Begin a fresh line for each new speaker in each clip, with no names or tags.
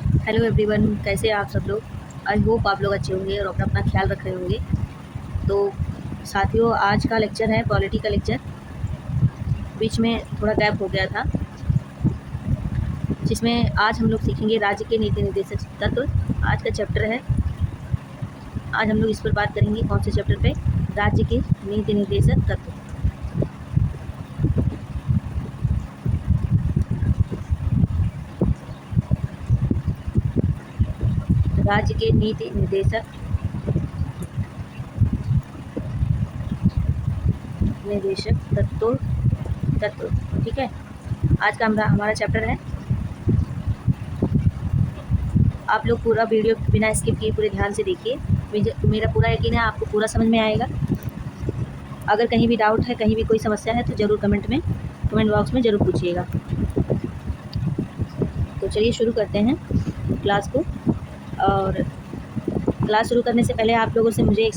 Hello everyone, कैसे हैं आप सब लोग। आई होप आप लोग अच्छे होंगे और अपना अपना ख्याल रख रहे होंगे। तो साथियों, आज का लेक्चर है पॉलिटी का लेक्चर। बीच में थोड़ा गैप हो गया था, जिसमें आज हम लोग सीखेंगे राज्य के नीति निर्देशक तत्व। आज का चैप्टर है, आज हम लोग इस पर बात करेंगे। कौन से चैप्टर पे? राज्य के नीति निर्देशक तत्व। राज्य के नीति निर्देशक तत्व। ठीक है, आज का हमारा चैप्टर है। आप लोग पूरा वीडियो बिना स्किप किए पूरे ध्यान से देखिए। मेरा पूरा यकीन है आपको पूरा समझ में आएगा। अगर कहीं भी डाउट है, कहीं भी कोई समस्या है, तो ज़रूर कमेंट बॉक्स में ज़रूर पूछिएगा। तो चलिए शुरू करते हैं क्लास को। और क्लास शुरू करने से पहले आप लोगों से मेरा एक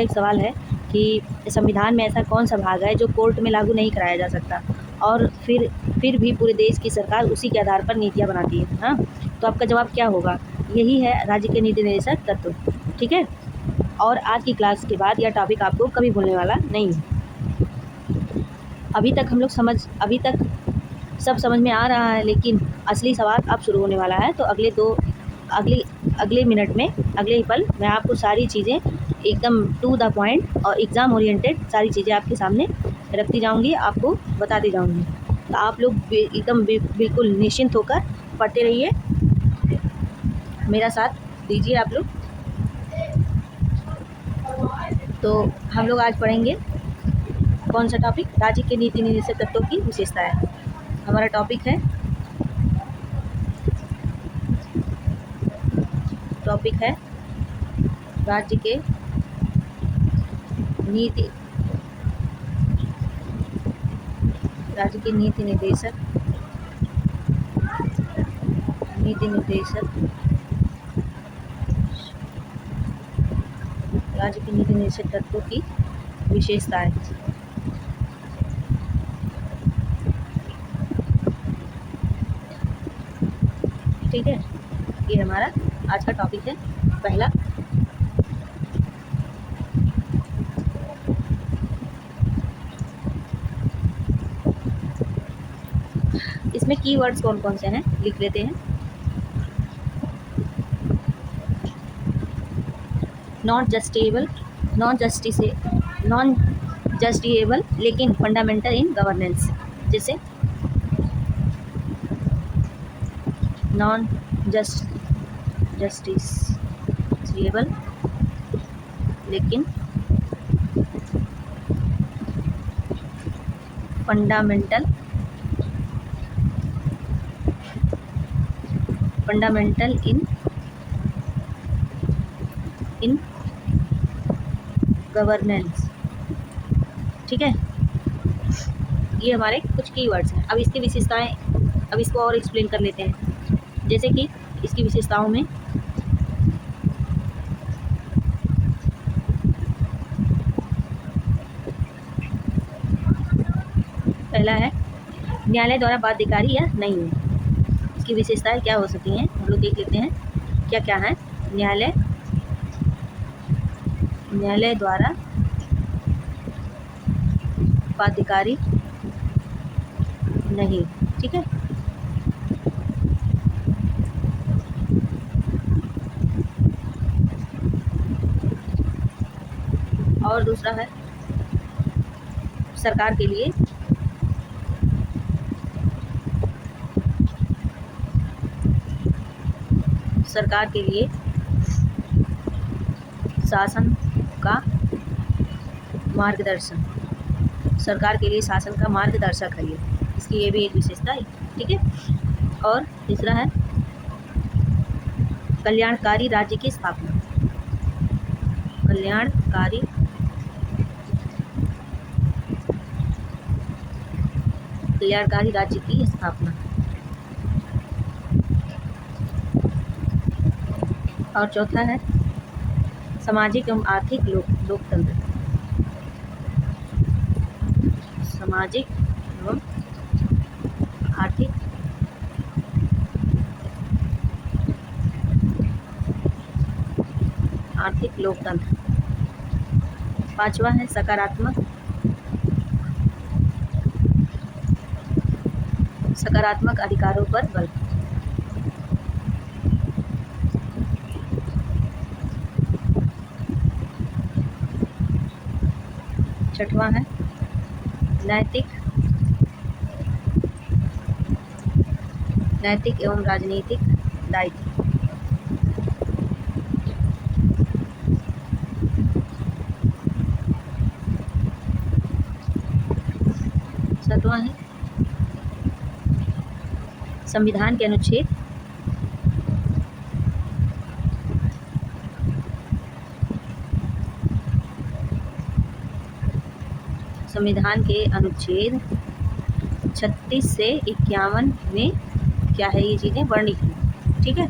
सवाल है कि संविधान में ऐसा कौन सा भाग है जो कोर्ट में लागू नहीं कराया जा सकता और फिर भी पूरे देश की सरकार उसी के आधार पर नीतियाँ बनाती है। हाँ, तो आपका जवाब क्या होगा? यही है राज्य के नीति निर्देशक तत्व। ठीक है, और आज की क्लास के बाद यह टॉपिक आपको कभी भूलने वाला नहीं है। अभी तक सब समझ में आ रहा है, लेकिन असली सवाल अब शुरू होने वाला है। तो अगले मिनट में, अगले ही पल मैं आपको सारी चीज़ें एकदम टू द पॉइंट और एग्ज़ाम ओरिएंटेड सारी चीज़ें आपके सामने रखती जाऊंगी, आपको बताती जाऊंगी। तो आप लोग बिल्कुल निश्चिंत होकर पढ़ते रहिए, मेरा साथ दीजिए आप लोग। तो हम लोग आज पढ़ेंगे कौन सा टॉपिक? राज्य के नीति निर्देशक तत्वों की विशेषताएं। हमारा टॉपिक है राज्य के नीति निर्देशक राज्य के नीति निर्देशक तत्वों की विशेषताएं। ठीक है, ये हमारा आज का टॉपिक है पहला। इसमें कीवर्ड्स कौन कौन से हैं लिख लेते हैं। नॉन जस्टिसेबल लेकिन फंडामेंटल इन गवर्नेंस। जैसे नॉन जस्टिसेबल लेकिन फंडामेंटल इन गवर्नेंस। ठीक है, ये हमारे कुछ कीवर्ड्स हैं। अब इसकी विशेषताएं, अब इसको और एक्सप्लेन कर लेते हैं। जैसे कि इसकी विशेषताओं में पहला है न्यायालय द्वारा बाध्यकारी या नहीं है। इसकी विशेषताएं क्या हो सकती हैं, हम लोग देख लेते हैं क्या क्या है। न्यायालय द्वारा बाध्यकारी नहीं। ठीक है, और दूसरा है सरकार के लिए शासन का मार्गदर्शन। सरकार के लिए शासन का मार्गदर्शक है ये, इसकी ये भी एक विशेषता है। ठीक है, और तीसरा है कल्याणकारी राज्य की स्थापना। कल्याणकारी राज्य की स्थापना। और चौथा है सामाजिक एवं आर्थिक लोकतंत्र। सामाजिक एवं आर्थिक आर्थिक लोकतंत्र। पांचवा है सकारात्मक अधिकारों पर बल। छठवां है नैतिक एवं राजनीतिक दायित्व। सातवां है संविधान के अनुच्छेद संविधान के अनुच्छेद 36 से 51 में क्या है ये चीज़ें वर्णित हैं। ठीक है,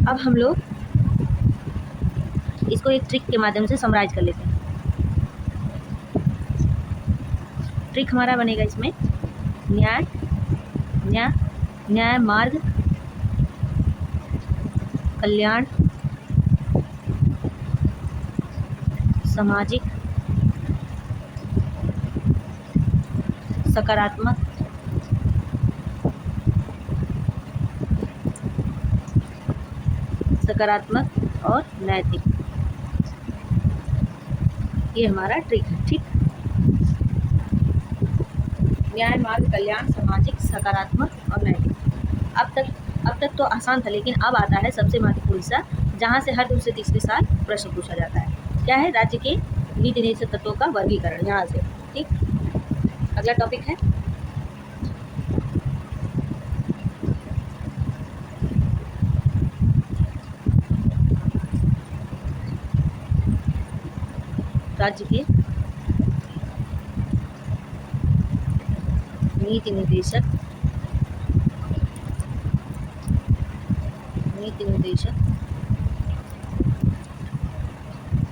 अब हम लोग इसको एक ट्रिक के माध्यम से समराइज कर लेते हैं। ट्रिक हमारा बनेगा इसमें न्याय मार्ग कल्याण सामाजिक सकारात्मक और नैतिक, ये हमारा ट्रिक है। ठीक, न्याय मार्ग कल्याण सामाजिक सकारात्मक और नैतिक। अब तक तो आसान था, लेकिन अब आता है सबसे महत्वपूर्ण हिस्सा, जहाँ से हर दूसरे तीसरे साल प्रश्न पूछा जाता है। क्या है? राज्य के नीति निषेध तत्वों का वर्गीकरण, यहाँ से। ठीक, अगला टॉपिक है राज्य के नीति निर्देशक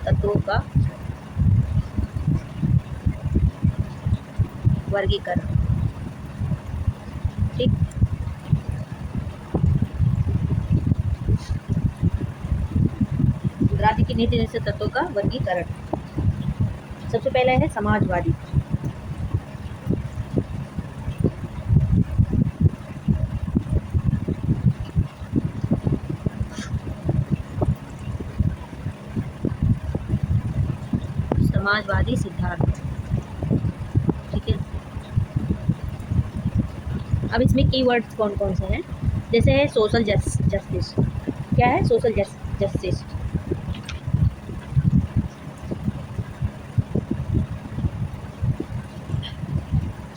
तत्वों का वर्गीकरण। ठीक, राज्य की नीति निषेध तत्वों का वर्गीकरण। सबसे पहला है समाजवादी। समाजवादी सिद्धांत। ठीक है, अब इसमें कीवर्ड्स कौन कौन से हैं? जैसे है सोशल जस्टिस। क्या है सोशल जस्टिस?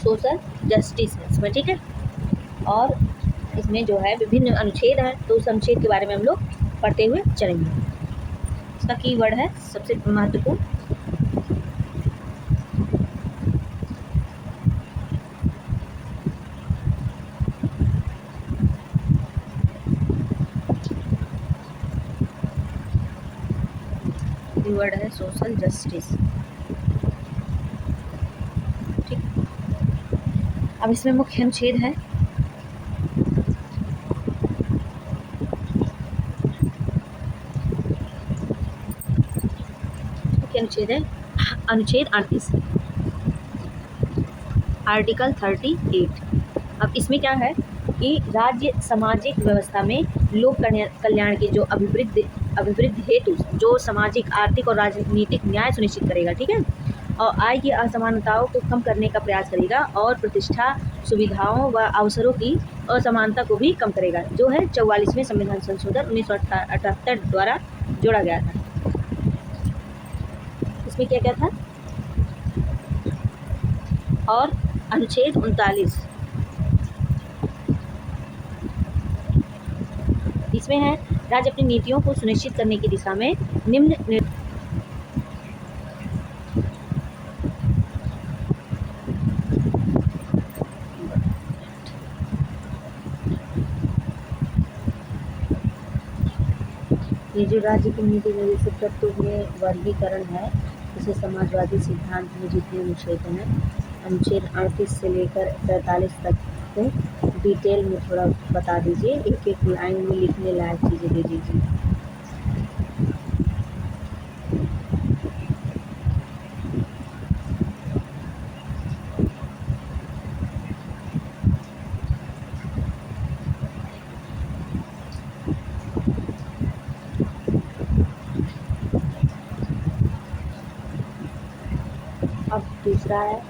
सोशल जस्टिस है इसमें। ठीक है, और इसमें जो है विभिन्न अनुच्छेद हैं, तो उस अनुच्छेद के बारे में हम लोग पढ़ते हुए चलेंगे। इसका कीवर्ड है सबसे महत्वपूर्ण कीवर्ड है सोशल जस्टिस। ठीक, अब इसमें मुख्य अनुच्छेद है अनुच्छेद 38, आर्टिकल 38। अब इसमें क्या है कि राज्य सामाजिक व्यवस्था में लोक कल्याण के जो अभिवृद्धि हेतु जो सामाजिक, आर्थिक और राजनीतिक न्याय सुनिश्चित करेगा। ठीक है, और आय की असमानताओं को कम करने का प्रयास करेगा और प्रतिष्ठा, सुविधाओं व अवसरों की असमानता को भी कम करेगा, जो है 44वें संविधान संशोधन 1978 द्वारा जोड़ा गया था। इसमें क्या क्या था? और अनुच्छेद 39, इसमें है राज्य अपनी नीतियों को सुनिश्चित करने की दिशा में निम्न ये जो राज्य की नीति निर्देशक तत्वों में वर्गीकरण है, इसे समाजवादी सिद्धांत में जितने अनुच्छेद हैं, अनुच्छेद 38 से लेकर 43 तक इसको डिटेल में थोड़ा बता दीजिए, एक एक लाइन में लिखने लायक चीज़ें दे दीजिए। अब दूसरा है,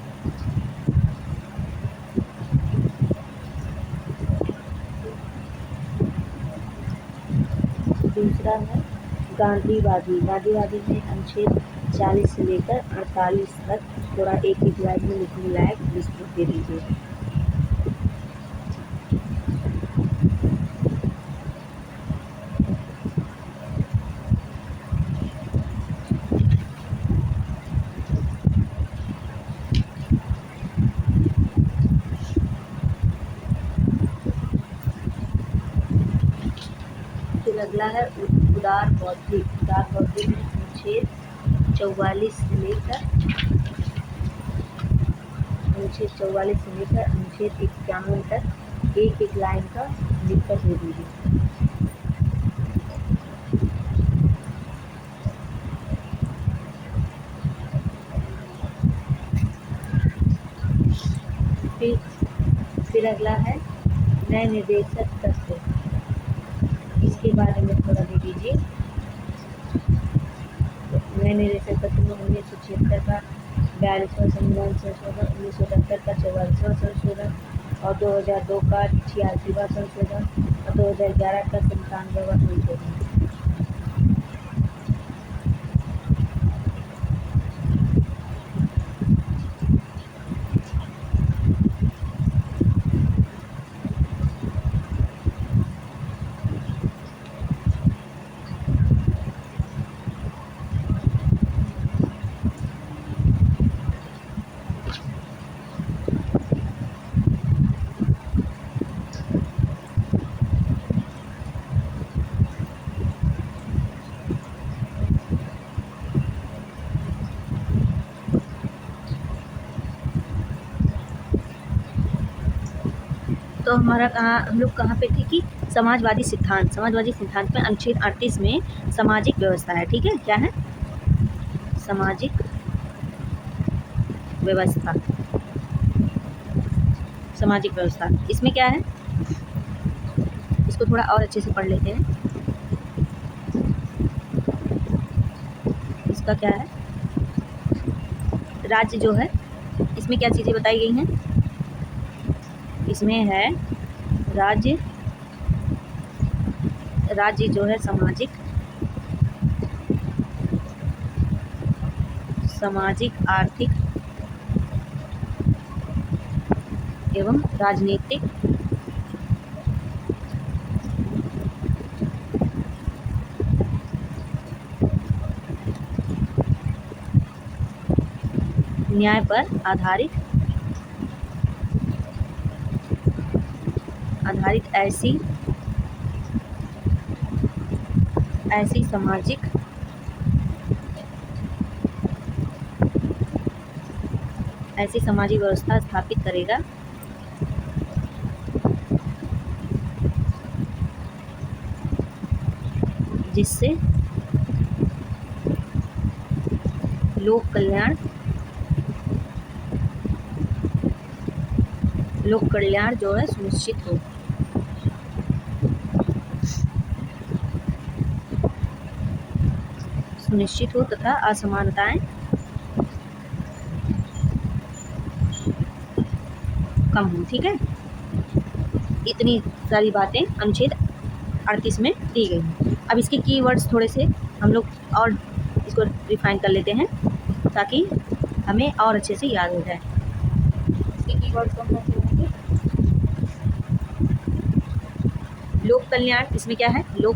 गांधीवादी। गांधीवादी में अनुच्छेद 40 से लेकर 48 तक थोड़ा एक एक लाइन में लिखने लायक विस्तृत दे दीजिए। फिर अगला है उदार बौद्धिक। उदार बौद्धिक में अनुच्छेद 44 से लेकर अनुच्छेद 51 तक एक एक लाइन का लिखकर दे दीजिए। फिर अगला है नए निर्देशक तत्व, इसके बारे में थोड़ा दे दीजिए। नए निर्देशक तत्व में 1976 का 42वां संविधान संशोधन, 1970 का 44वां संशोधन और 2002 का 86वां संशोधन और 2011 का 97वां संशोधन। तो हम लोग कहाँ पे थे कि समाजवादी सिद्धांत में अनुच्छेद 38 में सामाजिक व्यवस्था है। ठीक है, क्या है? सामाजिक व्यवस्था। सामाजिक व्यवस्था इसमें क्या है, इसको थोड़ा और अच्छे से पढ़ लेते हैं। इसका क्या है, राज्य जो है, इसमें क्या चीज़ें बताई गई हैं? इसमें है राज्य जो है सामाजिक आर्थिक एवं राजनीतिक न्याय पर आधारित ऐसी सामाजिक व्यवस्था स्थापित करेगा जिससे लोक कल्याण जो है सुनिश्चित हो तथा असमानताएं कम हो। ठीक है, इतनी सारी बातें अनुच्छेद 38 में दी गई हैं। अब इसके कीवर्ड्स थोड़े से हम लोग और इसको रिफाइन कर लेते हैं ताकि हमें और अच्छे से याद हो जाए। इसके कीवर्ड्स कौन कौन से होंगे? लोक कल्याण, इसमें क्या है? लोक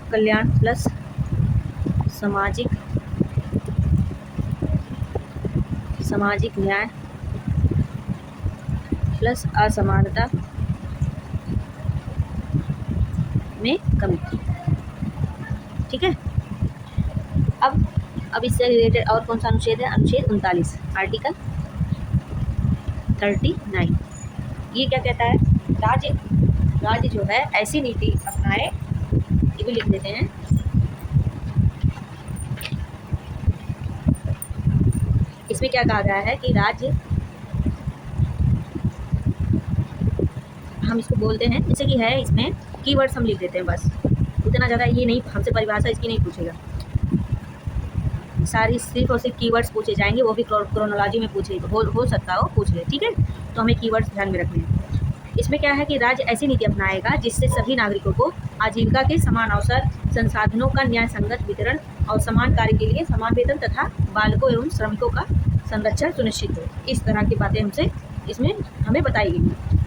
कल्याण, प्लस सामाजिक न्याय प्लस असमानता में कमी। ठीक है, अब अब इससे रिलेटेड और कौन सा अनुच्छेद है? अनुच्छेद 39, आर्टिकल 39। ये क्या कहता है? राज्य जो है ऐसी नीति अपनाए, ये भी लिख देते हैं। इसमें क्या कहा गया है कि राज्य, हम इसको बोलते हैं जैसे कि है, इसमें कीवर्ड्स हम लिख देते हैं बस, उतना ज़्यादा ये नहीं, हमसे परिभाषा इसकी नहीं पूछेगा, सारी सिर्फ और सिर्फ कीवर्ड्स पूछे जाएंगे, वो भी क्रोनोलॉजी में पूछे हो सकता हो पूछ ले, ठीक है। तो हमें कीवर्ड्स ध्यान में रखने हैं। इसमें क्या है कि राज्य ऐसी नीति अपनाएगा जिससे सभी नागरिकों को आजीविका के समान अवसर, संसाधनों का न्याय संगत वितरण और समान कार्य के लिए समान वेतन तथा बालकों एवं श्रमिकों का संरक्षण सुनिश्चित हो। इस तरह की बातें हमसे इसमें हमें बताई गई।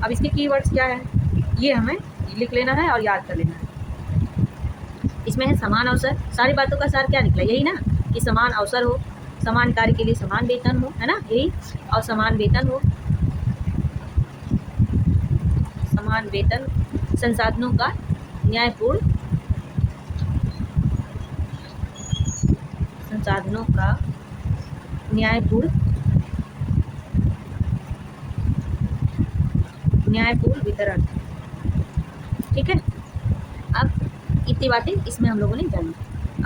अब इसके कीवर्ड्स क्या है, ये हमें लिख लेना है और याद कर लेना है। इसमें है समान अवसर, सारी बातों का सार क्या निकला? यही ना कि समान अवसर हो, समान कार्य के लिए समान वेतन हो, है ना, यही, और समान वेतन हो, समान वेतन, संसाधनों का न्यायपूर्ण, संसाधनों का न्यायपूर्ण वितरण, ठीक है। अब इतनी बातें इसमें हम लोगों ने जानी।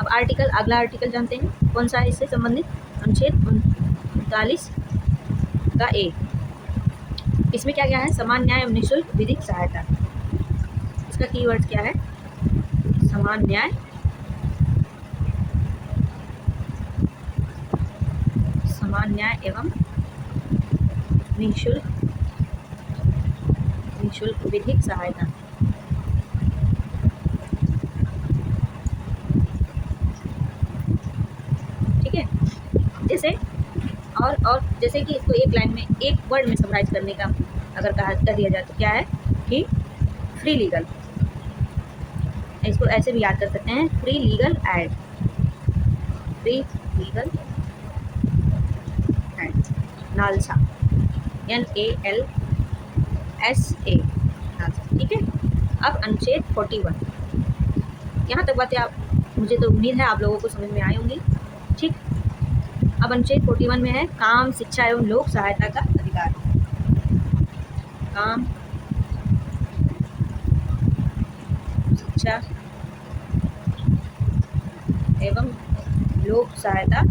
अब आर्टिकल, अगला आर्टिकल जानते हैं कौन सा है इससे संबंधित? अनुच्छेद 39 का ए। इसमें क्या क्या है? समान न्याय एवं निःशुल्क विधिक सहायता। इसका कीवर्ड क्या है? समान न्याय, समान न्याय एवं निःशुल्क विधिक सहायता। ठीक है। जैसे और जैसे कि इसको एक लाइन में, एक वर्ड में समराइज करने का अगर कह दिया जाए तो क्या है कि फ्री लीगल, इसको ऐसे भी याद कर सकते हैं, free legal aid, free legal aid, NALSA, NALSA, NALSA, ठीक है। अब अनुच्छेद 41, यहाँ तक बातें आप, मुझे तो उम्मीद है आप लोगों को समझ में आई होंगी, ठीक। अब अनुच्छेद 41 में है काम, शिक्षा एवं लोक सहायता का अधिकार। काम, शिक्षा एवं लोक सहायता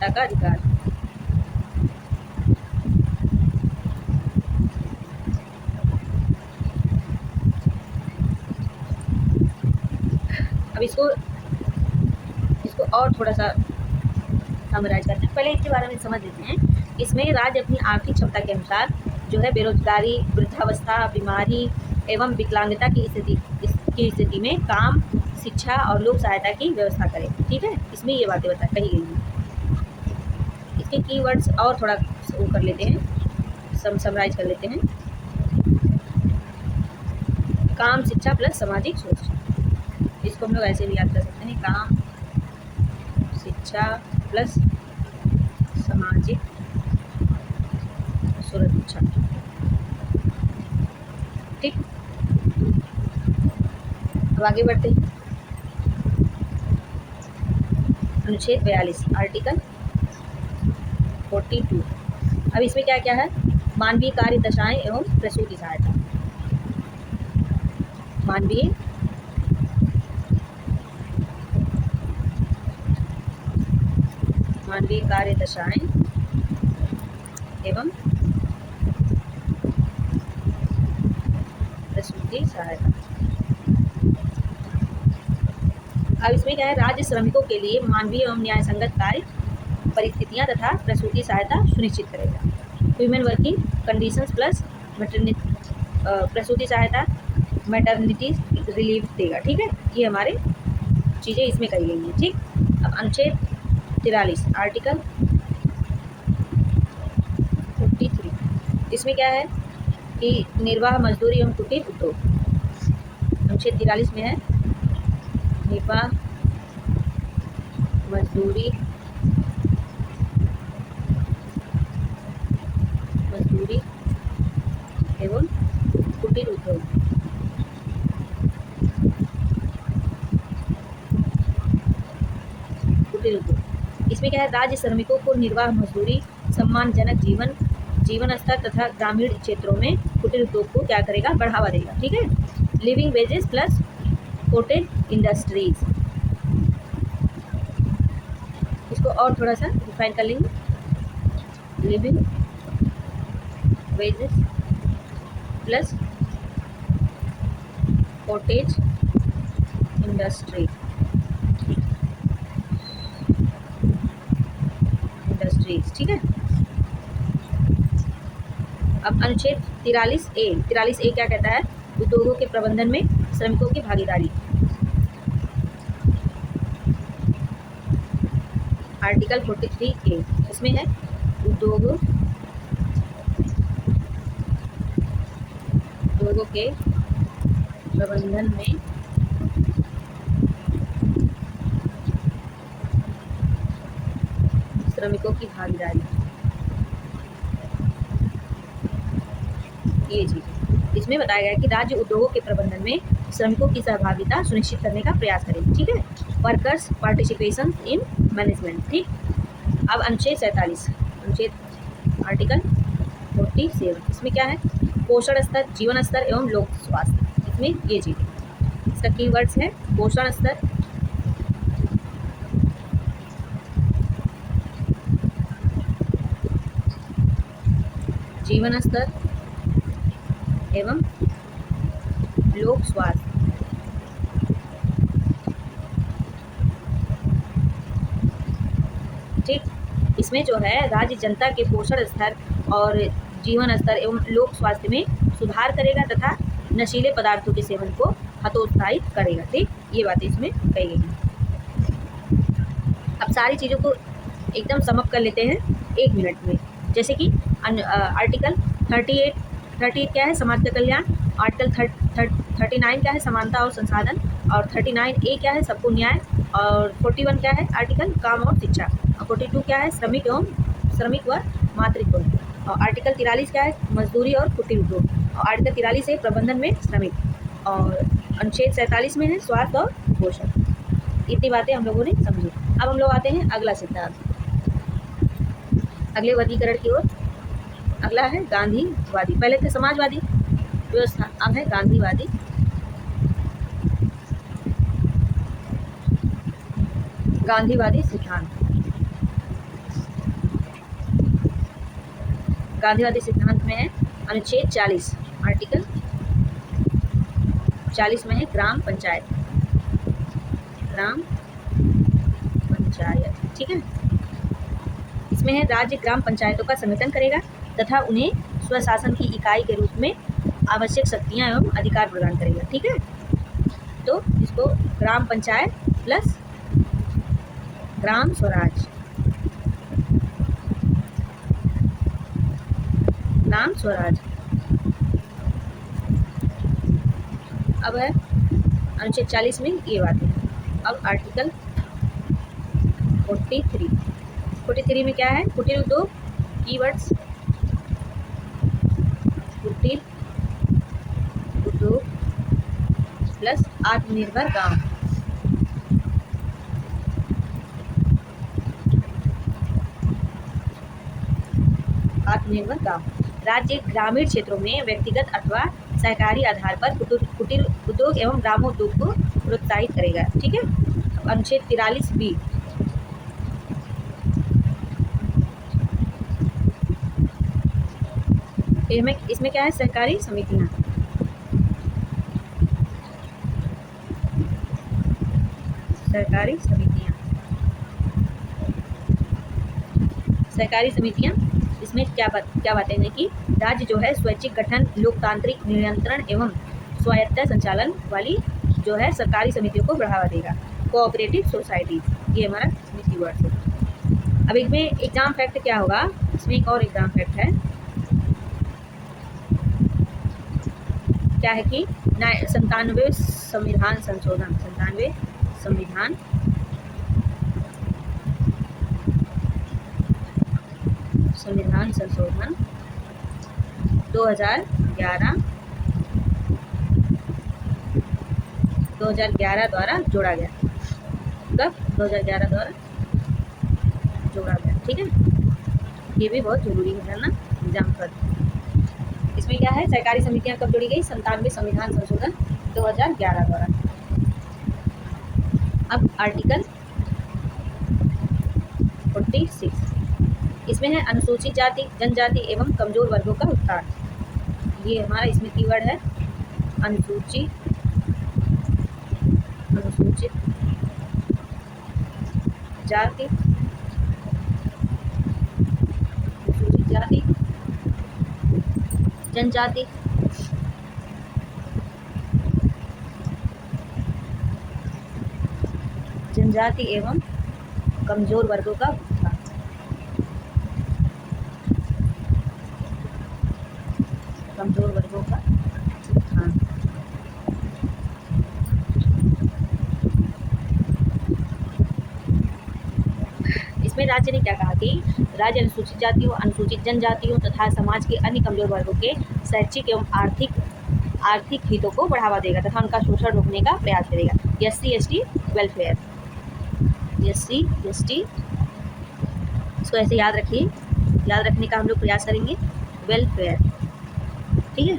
का अधिकार। अब इसको और थोड़ा सा समराइज करते हैं। पहले इसके बारे में समझ लेते हैं। इसमें राज्य अपनी आर्थिक क्षमता के अनुसार जो है बेरोजगारी, वृद्धावस्था, बीमारी एवं विकलांगता की स्थिति में काम, शिक्षा और लोक सहायता की व्यवस्था करे, ठीक है। इसमें ये बातें कही गई हैं। इसके कीवर्ड्स और थोड़ा वो कर लेते हैं, समराइज कर लेते हैं। काम, शिक्षा प्लस सामाजिक सुरक्षा, इसको हम लोग ऐसे भी याद कर सकते हैं, काम, शिक्षा प्लस सामाजिक सुरक्षा, ठीक। अब आगे बढ़ते हैं। अनुच्छेद 42, आर्टिकल 42। अब इसमें क्या क्या है? मानवीय कार्य दशाएं एवं प्रसूति सहायता, मानवीय कार्य दशाएं एवं प्रसूति सहायता। अब इसमें क्या है? राज्य श्रमिकों के लिए मानवीय एवं न्याय संगत कार्य परिस्थितियां तथा प्रसूति सहायता सुनिश्चित करेगा। ह्यूमन वर्किंग कंडीशंस प्लस प्रसूति सहायता, मैटरनिटी रिलीफ देगा, ठीक है। ये हमारे चीज़ें इसमें कही गई हैं, ठीक। अब अनुच्छेद 43, आर्टिकल 53, इसमें क्या है कि निर्वाह मजदूरी एवं कुटीर उद्योग। अनुच्छेद 43 में है निर्वाह मजदूरी एवं कुटीर उद्योग। कुटीर उद्योग। इसमें क्या है, राज्य श्रमिकों को निर्वाह मजदूरी, सम्मानजनक जीवन स्तर तथा ग्रामीण क्षेत्रों में कुटीर उद्योग को क्या करेगा, बढ़ावा देगा। ठीक है, living wages plus cottage industries, इसको और थोड़ा सा डिफाइन कर लेंगे। Living wages plus cottage industries, ठीक है। अब अनुच्छेद 43A क्या कहता है, उद्योगों के प्रबंधन में श्रमिकों की भागीदारी। आर्टिकल 43A इसमें है उद्योगों के प्रबंधन में श्रमिकों की भागीदारी। ये चीज इसमें बताया गया है कि राज्य उद्योगों के प्रबंधन में श्रमिकों की सहभागिता सुनिश्चित करने का प्रयास करें। ठीक है, वर्कर्स पार्टिसिपेशन इन मैनेजमेंट। ठीक, अब अनुच्छेद 47, आर्टिकल 47 इसमें क्या है, पोषण स्तर, जीवन स्तर एवं लोक स्वास्थ्य। इसमें ये चीज, इसका कीवर्ड्स है पोषण स्तर, जीवन स्तर एवं लोक स्वास्थ्य। ठीक, इसमें जो है राज्य जनता के पोषण स्तर और जीवन स्तर एवं लोक स्वास्थ्य में सुधार करेगा तथा नशीले पदार्थों के सेवन को हतोत्साहित करेगा। ठीक, ये बातें इसमें कही गई हैं। अब सारी चीज़ों को एकदम समअप कर लेते हैं 1 मिनट में। जैसे कि आर्टिकल 38 क्या है, समाज का कल्याण। आर्टिकल 39 क्या है, समानता और संसाधन। और 39A क्या है, सबको न्याय। और 41 क्या है, आर्टिकल काम और शिक्षा। और 42 क्या है, श्रमिक व मातृत्व। और आर्टिकल 43 क्या है, मजदूरी और कुटीर उद्योग। और आर्टिकल 43 है प्रबंधन में श्रमिक। और अनुच्छेद 47 में है स्वास्थ्य और पोषण। इतनी बातें हम लोगों ने समझी। अब हम लोग आते हैं अगला सिद्धांत, अगले वर्गीकरण की ओर। अगला है गांधीवादी। पहले थे समाजवादी व्यवस्था, अब है गांधीवादी। गांधीवादी सिद्धांत। गांधीवादी सिद्धांत में है अनुच्छेद 40, आर्टिकल 40 में है ग्राम पंचायत। ठीक है, इसमें है राज्य ग्राम पंचायतों का संगठन करेगा तथा उन्हें स्वशासन की इकाई के रूप में आवश्यक शक्तियां एवं अधिकार प्रदान करेगा। ठीक है, तो इसको ग्राम पंचायत प्लस ग्राम स्वराज, ग्राम स्वराज। अब है अनुच्छेद 40 में ये बात है। अब आर्टिकल 43 में क्या है, कुटीर उद्योग, कीवर्ड्स, कुटीर उद्योग प्लस आत्मनिर्भर गांव। आत्मनिर्भर गांव राज्य ग्रामीण क्षेत्रों में व्यक्तिगत अथवा सहकारी आधार पर कुटीर उद्योग एवं ग्रामोद्योग को प्रोत्साहित करेगा। ठीक है, अनुच्छेद 43B, इसमें क्या है, सहकारी समितियां। सहकारी समितियां इसमें क्या बातें हैं कि राज्य जो है स्वैच्छिक गठन, लोकतांत्रिक नियंत्रण एवं स्वायत्त संचालन वाली जो है सरकारी समितियों को बढ़ावा देगा। कोऑपरेटिव सोसाइटी, ये हमारा कीवर्ड है। अब इसमें एग्जाम फैक्ट क्या होगा, इसमें एक और एग्जाम फैक्ट है, क्या है कि 97वें संविधान संशोधन, 97वें संविधान संशोधन 2011 द्वारा जोड़ा गया। कब? 2011 द्वारा ठीक है, ये भी बहुत ज़रूरी है ना एग्जाम पर। इसमें क्या है, सरकारी समितियां कब जोड़ी गई, 97वें संविधान संशोधन 2011 द्वारा। अब आर्टिकल 46, इसमें है अनुसूचित जाति, जनजाति एवं कमजोर वर्गों का उत्थान। ये हमारा इसमें कीवर्ड है अनुसूचित जाति, अनुसूचित जाति, जनजाति एवं कमजोर वर्गों का उत्थान। कमजोर वर्गों का उत्थान। इसमें राज्य ने क्या कहा कि राज्य अनुसूचित जातियों, अनुसूचित जनजातियों तथा समाज के अन्य कमजोर वर्गों के शैक्षिक एवं आर्थिक हितों को बढ़ावा देगा तथा उनका शोषण रोकने का प्रयास करेगा। SC ST welfare, SC ST, इसको ऐसे याद रखिए, याद रखने का हम लोग प्रयास करेंगे, वेलफेयर। ठीक है,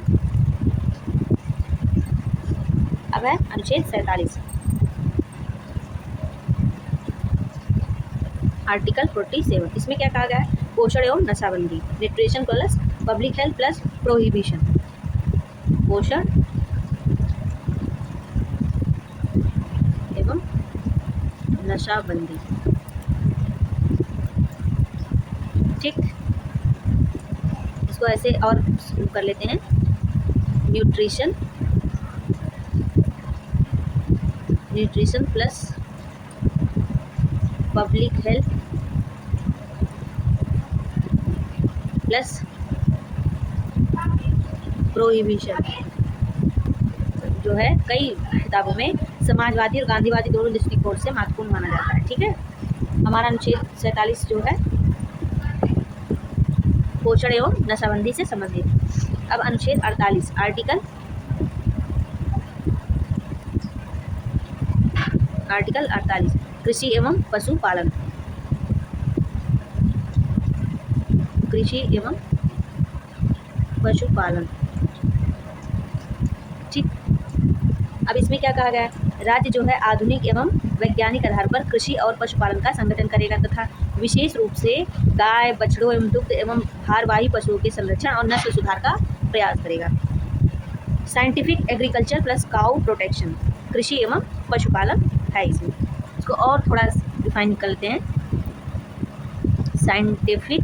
अब है अनुच्छेद 47, आर्टिकल 47। इसमें क्या कहा गया है, पोषण एवं नशाबंदी, nutrition plus public health plus prohibition. पोषण एवं नशाबंदी, ठीक, इसको ऐसे और कर लेते हैं, nutrition plus public health plus prohibition, जो है कई किताबों में समाजवादी और गांधीवादी दोनों दृष्टिकोण से महत्वपूर्ण माना जाता है। ठीक है, हमारा अनुच्छेद 47 जो है पोषण एवं नशाबंदी से संबंधित। अब अनुच्छेद 48, आर्टिकल 48, कृषि एवं पशुपालन। कृषि एवं पशुपालन, ठीक। अब इसमें क्या कहा गया है, राज्य जो है आधुनिक एवं वैज्ञानिक आधार पर कृषि और पशुपालन का संगठन करेगा तथा विशेष रूप से गाय, बछड़ों एवं दुग्ध एवं भारवाही पशुओं के संरक्षण और नस्ल सुधार का प्रयास करेगा। Scientific agriculture plus cow protection, कृषि एवं पशुपालन है इसमें। इसको और थोड़ा डिफाइन करते हैं, साइंटिफिक,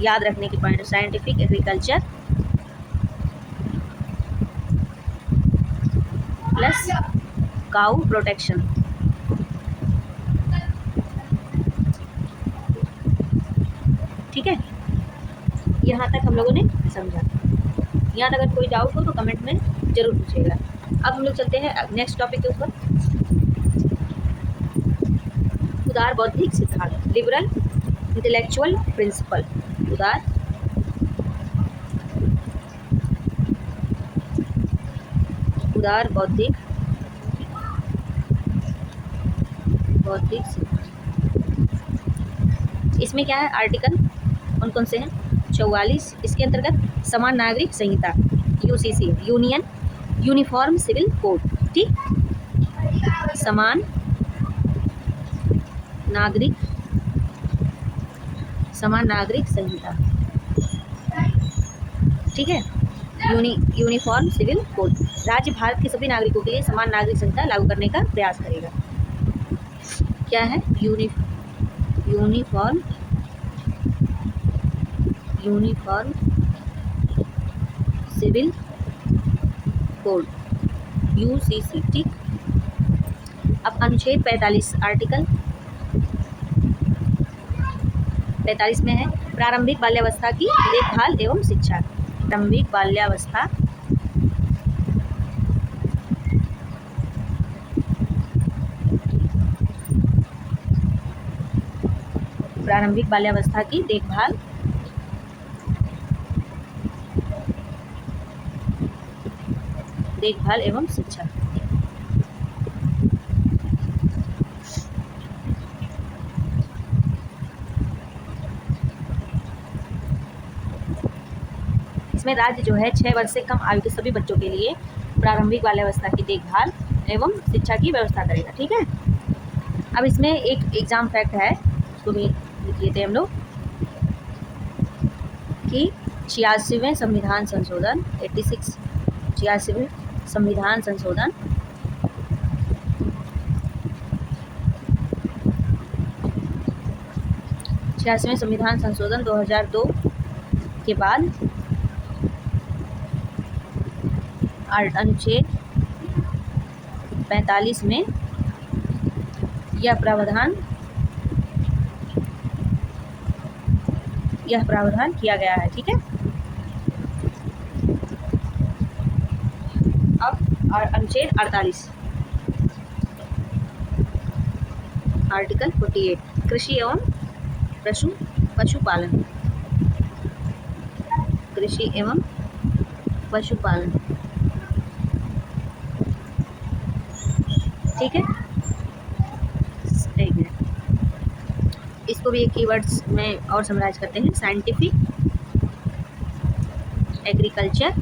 याद रखने की point, scientific agriculture plus cow protection. ठीक है, यहाँ तक हम लोगों ने समझा। यहाँ तक अगर कोई डाउट हो तो कमेंट में जरूर पूछिएगा। अब हम लोग चलते हैं नेक्स्ट टॉपिक के ऊपर, उदार बौद्धिक सिद्धांत, लिबरल इंटेलेक्चुअल प्रिंसिपल। उदार बौद्धिक सिद्धांत। इसमें क्या है, आर्टिकल कौन कौन से हैं, 44। इसके अंतर्गत समान नागरिक संहिता, UCC, यूनिफॉर्म सिविल कोड, ठीक, समान नागरिक संहिता, ठीक है, यूनिफॉर्म सिविल कोड। राज्य भारत के सभी नागरिकों के लिए समान नागरिक संहिता लागू करने का प्रयास करेगा। क्या है, यूनिफॉर्म सिविल कोड, UCC, ठीक। अब अनुच्छेद 45, आर्टिकल 45 में है प्रारंभिक बाल्यावस्था की देखभाल एवं शिक्षा। प्रारंभिक बाल्यावस्था की देखभाल एवं शिक्षा। इसमें राज्य जो है 6 वर्ष से कम आयु के सभी बच्चों के लिए प्रारंभिक बाल्यावस्था की देखभाल एवं शिक्षा की व्यवस्था करेगा। ठीक है, अब इसमें एक एग्जाम फैक्ट है, उसको भी लिख लेते हैं हम लोग कि 86वें संविधान संशोधन 86वें संविधान संशोधन संविधान संशोधन 2002 के बाद अनुच्छेद 45 में यह प्रावधान किया गया है। ठीक है, अब अनुच्छेद 48 आर्टिकल 48 कृषि एवं पशुपालन, कृषि एवं पशुपालन। ठीक है, एक मिनट, इसको भी एक कीवर्ड्स में और समराइज करते हैं। Scientific agriculture,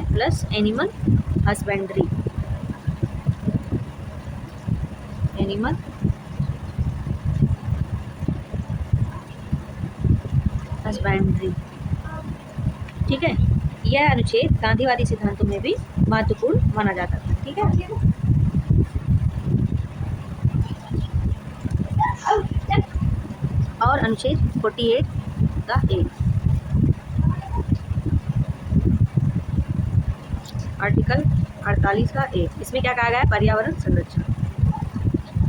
plus animal husbandry, animal husbandry. ठीक है, यह अनुच्छेद गांधीवादी सिद्धांतों में भी महत्वपूर्ण माना जाता था। ठीक है, और अनुच्छेद 48 का आर्टिकल 48 का इसमें क्या कहा गया है? पर्यावरण संरक्षण,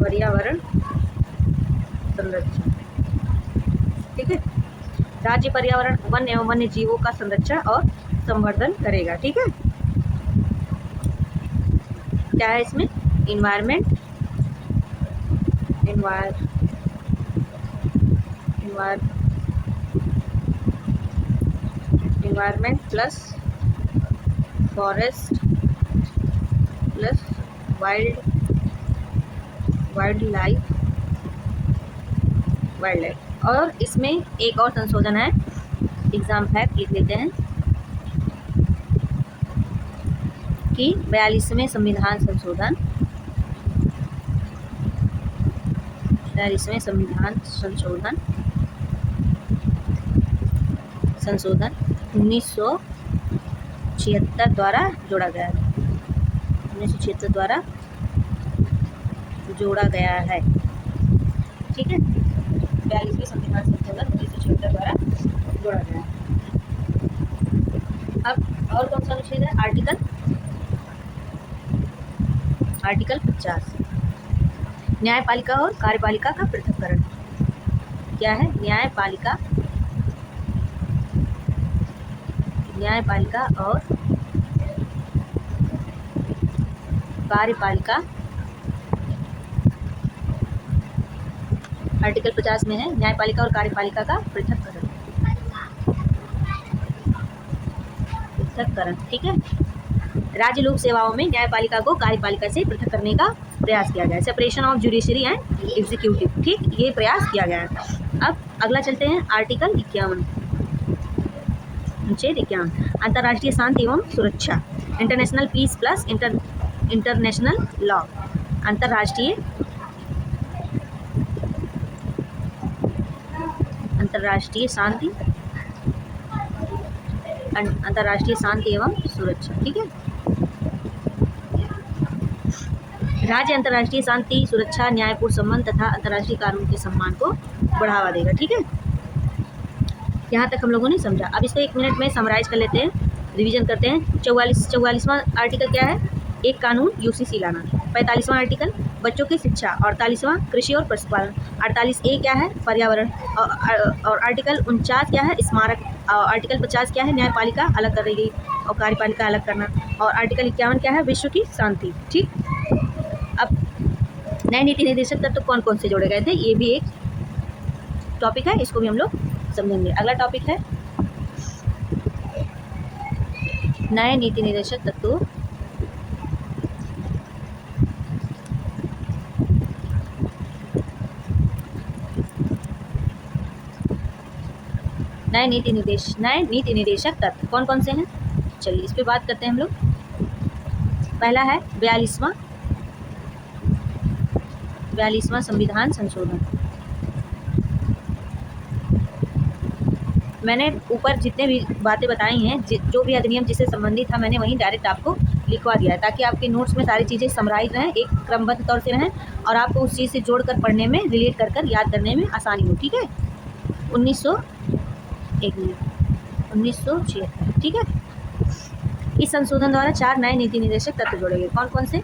पर्यावरण संरक्षण। ठीक है, राज्य पर्यावरण, वन एवं वन्य जीवों का संरक्षण और संवर्धन करेगा। ठीक है, क्या है इसमें? Environment plus forest plus wild life. और इसमें एक और संशोधन है, एग्जाम फैक्ट लिख लेते हैं कि 42वें संविधान संशोधन 1976 द्वारा जोड़ा गया है, 1976 द्वारा जोड़ा गया है। ठीक है, 42वें संविधान संशोधन 1976 द्वारा जोड़ा गया है। अब और कौन सा अनुच्छेद है? आर्टिकल 50 न्यायपालिका और कार्यपालिका का पृथक्करण। क्या है? न्यायपालिका और कार्यपालिका आर्टिकल 50 में है, न्यायपालिका और कार्यपालिका का पृथक्करण। ठीक है, राज्य लोक सेवाओं में न्यायपालिका को कार्यपालिका से पृथक करने का प्रयास किया गया है, separation of judiciary and executive. ठीक, ये प्रयास किया गया है। अब अगला चलते हैं, आर्टिकल 51 अनुच्छेद 51 अंतर्राष्ट्रीय शांति एवं सुरक्षा, international peace plus international law. अंतर्राष्ट्रीय शांति एवं सुरक्षा। ठीक है, राज्य अंतर्राष्ट्रीय शांति, सुरक्षा, न्यायपूर्ण संबंध तथा अंतर्राष्ट्रीय कानून के सम्मान को बढ़ावा देगा। ठीक है, यहाँ तक हम लोगों ने समझा। अब इसको 1 मिनट में समराइज कर लेते हैं, रिवीजन करते हैं। 44वां आर्टिकल क्या है? एक कानून यूसीसी लाना। 45वां आर्टिकल बच्चों की शिक्षा। 48वां कृषि और पशुपालन। 48A क्या है? पर्यावरण। और आर्टिकल 49 क्या है? स्मारक। आर्टिकल 50 क्या है? न्यायपालिका अलग करेगी और कार्यपालिका अलग करना। और आर्टिकल 51 क्या है? विश्व की शांति। ठीक, अब नए नीति निर्देशक तत्व कौन कौन से जोड़े गए थे, ये भी एक टॉपिक है, इसको भी हम लोग समझेंगे। अगला टॉपिक है नए नीति निर्देशक तत्व। नए नीति निर्देशक तत्व कौन कौन से हैं? चलिए इस पे बात करते हैं हम लोग। पहला है 42वां संविधान संशोधन। मैंने ऊपर जितने भी बातें बताई हैं, जो भी अधिनियम जिससे संबंधित था, मैंने वहीं डायरेक्ट आपको लिखवा दिया है, ताकि आपके नोट्स में सारी चीज़ें समराइज रहें, एक क्रमबद्ध तौर से रहें, और आपको उस चीज़ से जोड़कर पढ़ने में, रिलेट कर याद करने में आसानी हो। ठीक है। 1976, ठीक है। इस संशोधन द्वारा 4 नए नीति निर्देशक तत्व जोड़े गए। कौन कौन से?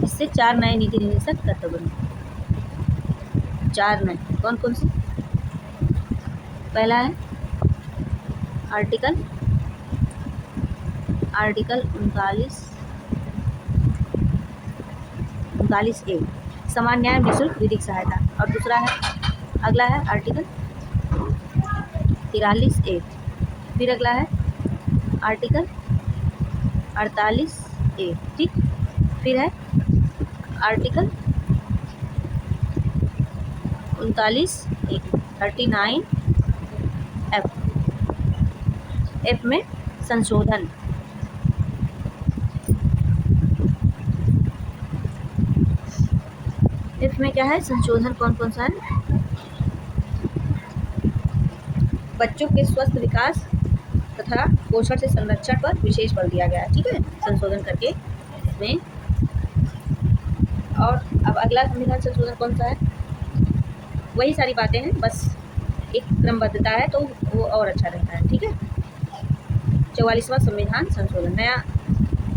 इससे 4 नए नीति निर्देशक तत्व बने। 4 नए कौन कौन से? पहला है आर्टिकल 39A, समान न्याय निःशुल्क विधिक सहायता। और दूसरा है, अगला है आर्टिकल 43A। फिर अगला है आर्टिकल 48A, ठीक। फिर है आर्टिकल 39A, 39F में संशोधन। एफ में क्या है संशोधन? कौन कौन सा है? बच्चों के स्वस्थ विकास तथा पोषण से संरक्षण पर विशेष बल दिया गया है, ठीक है, संशोधन करके इसमें। और अब अगला संविधान संशोधन कौन सा है? वही सारी बातें हैं, बस एक क्रमबद्धता है तो वो और अच्छा रहता है, ठीक है। 44वां संविधान संशोधन। नया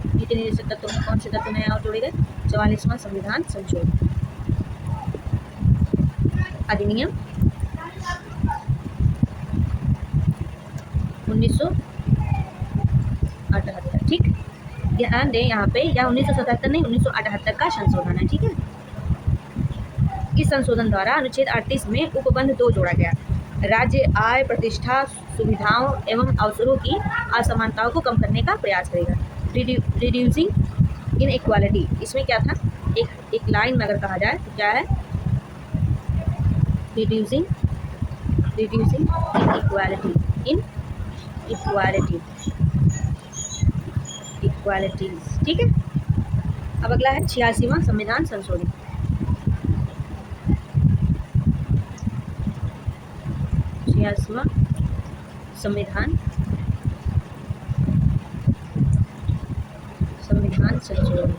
नीति निर्देशक तत्व में कौन से तत्व नया और जोड़े गए? 44वां संविधान संशोधन अधिनियम 1978, ठीक। ध्यान दें यहाँ पे, या 1977 नहीं, 1978 का संशोधन है, ठीक है। इस संशोधन द्वारा अनुच्छेद 38 में उपबंध 2 जोड़ा गया। राज्य आय, प्रतिष्ठा, सुविधाओं एवं अवसरों की असमानताओं को कम करने का प्रयास करेगा। रिड्यूसिंग इनइक्वालिटी, इसमें क्या था? एक लाइन में अगर कहा जाए तो क्या है? रिड्यूसिंग इक्वालिटीज, ठीक है। अब अगला है 86वां संविधान संशोधन। 86वां संविधान संशोधन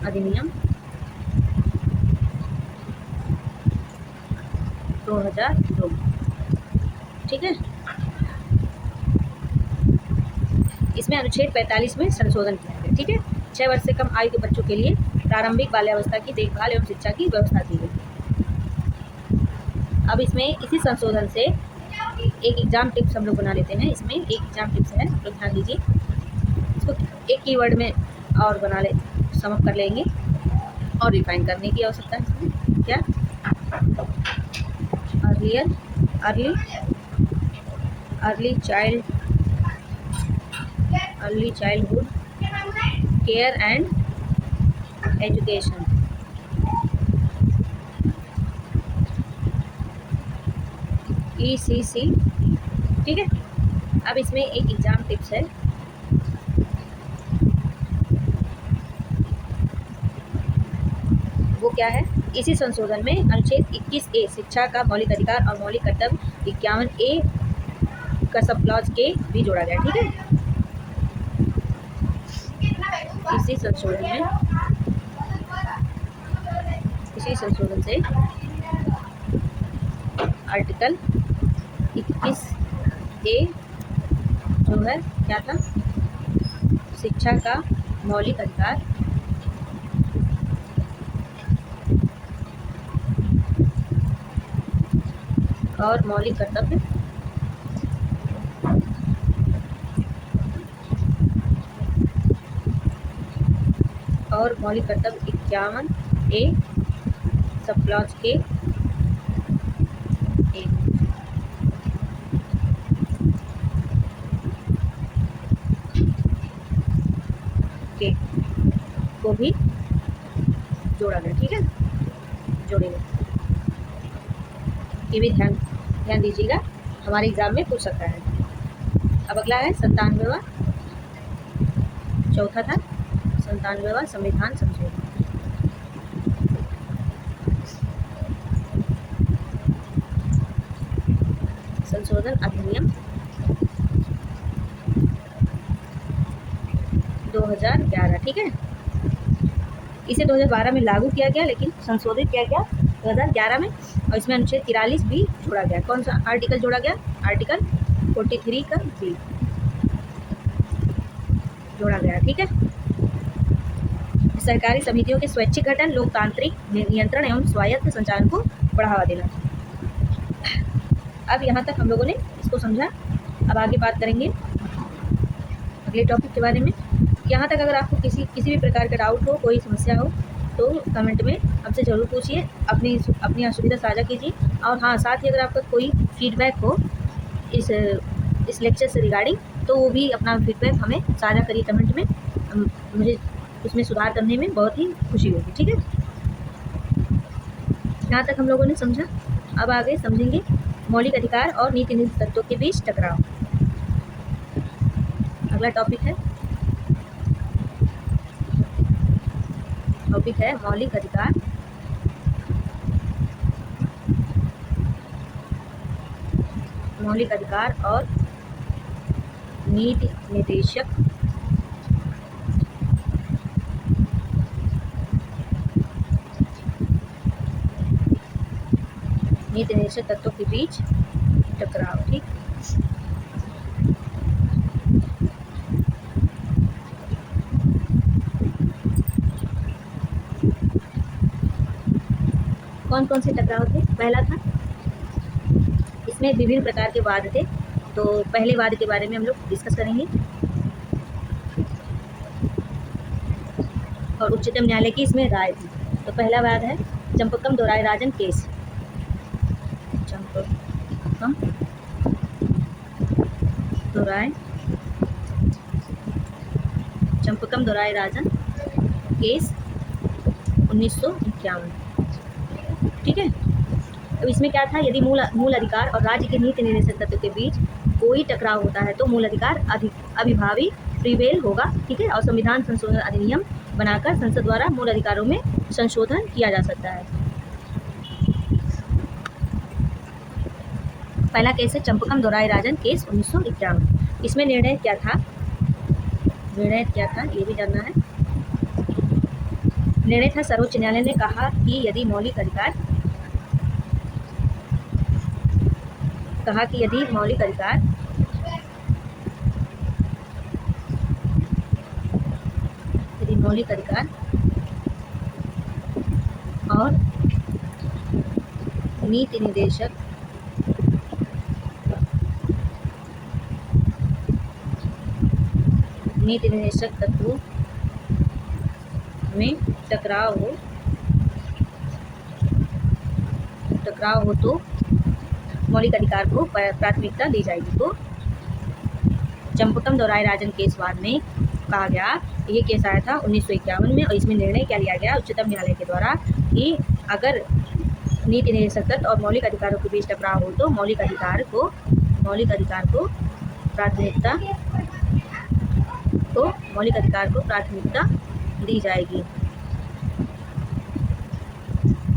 अधिनियम 2002, ठीक है। इसमें अनुच्छेद 45 में संशोधन किया गया, ठीक है। 6 वर्ष से कम आयु के बच्चों के लिए प्रारंभिक बाल्यावस्था की देखभाल एवं शिक्षा की व्यवस्था की गई। अब इसमें इसी संशोधन से एक एग्जाम टिप्स हम लोग बना लेते हैं। इसमें एक एग्जाम टिप्स है, आप लोग ध्यान दीजिए। इसको एक कीवर्ड में और समअप कर लेंगे और रिफाइन करने की आवश्यकता है। इसमें क्या? Early childhood care and education, ECC, ठीक है। अब इसमें एक एग्जाम टिप्स है। वो क्या है? इसी संशोधन में अनुच्छेद 21A शिक्षा का मौलिक अधिकार और मौलिक कर्तव्य 51A का सब क्लॉज के भी जोड़ा गया, ठीक है। इसी संशोधन से आर्टिकल 21A जो है क्या था? शिक्षा का मौलिक अधिकार और मौलिक कर्तव्य और मौलिक कर्तव्य 51A सब क्लॉज के को भी जोड़ा गया, ठीक है। जोड़ेंगे। ये भी ध्यान ध्यान दीजिएगा, हमारे एग्ज़ाम में पूछ सकता है। अब अगला है 97वां, चौथा था 97वां संविधान संशोधन। संशोधन अधिनियम 2011, ठीक है। इसे 2012 में लागू किया गया, लेकिन संशोधित किया गया 2011 में, और इसमें अनुच्छेद 43 भी जोड़ा गया। कौन सा आर्टिकल जोड़ा गया? आर्टिकल 43 का बी जोड़ा गया, ठीक है। सरकारी समितियों के स्वैच्छिक गठन, लोकतांत्रिक नियंत्रण एवं स्वायत्त संचालन को बढ़ावा देना। अब यहाँ तक हम लोगों ने इसको समझा। अब आगे बात करेंगे अगले टॉपिक के बारे में। यहाँ तक अगर आपको किसी भी प्रकार का डाउट हो, कोई समस्या हो, तो कमेंट में हमसे ज़रूर पूछिए, अपनी असुविधा साझा कीजिए। और हाँ, साथ ही अगर आपका कोई फीडबैक हो इस लेक्चर से रिगार्डिंग, तो वो भी अपना फीडबैक हमें साझा करिए कमेंट में। मुझे उसमें सुधार करने में बहुत ही खुशी होगी, ठीक है। यहाँ तक हम लोगों ने समझा। अब आगे समझेंगे मौलिक अधिकार और नीति निधि तत्वों के बीच टकराव। अगला टॉपिक है मौलिक अधिकार और नीति निदेशक तत्वों के बीच टकराव, ठीक। कौन कौन से टकराव थे? पहला था, इसमें विभिन्न प्रकार के वाद थे। तो पहले वाद के बारे में हम लोग डिस्कस करेंगे। और उच्चतम न्यायालय की इसमें राय थी। तो पहला वाद है चंपकम दोरायराजन केस। चंपकम दोरायराजन केस 1951, ठीक है। अब इसमें क्या था? यदि मूल अधिकार और राज्य के नीति निर्देशक तत्व के बीच कोई टकराव होता है तो मूल अधिकार अभिभावी प्रिवेल होगा, ठीक है। और संविधान संशोधन अधिनियम बनाकर संसद द्वारा मूल अधिकारों में संशोधन किया जा सकता है। पहला केस है चंपकम दोरायराजन केस 1951। इसमें निर्णय क्या था? ये भी जानना है। निर्णय था, सर्वोच्च न्यायालय ने कहा कि यदि मौलिक अधिकार और नीति निदेशक तत्वों में टकराव हो तो मौलिक अधिकार को प्राथमिकता दी जाएगी। तो चंपकम दोरायराजन केस वाद में कहा गया, ये केस आया था 1951 में, और इसमें निर्णय क्या लिया गया उच्चतम न्यायालय के द्वारा कि अगर नीति निदेशक तत्व और मौलिक अधिकारों के बीच टकराव हो तो मौलिक अधिकार को प्राथमिकता दी जाएगी,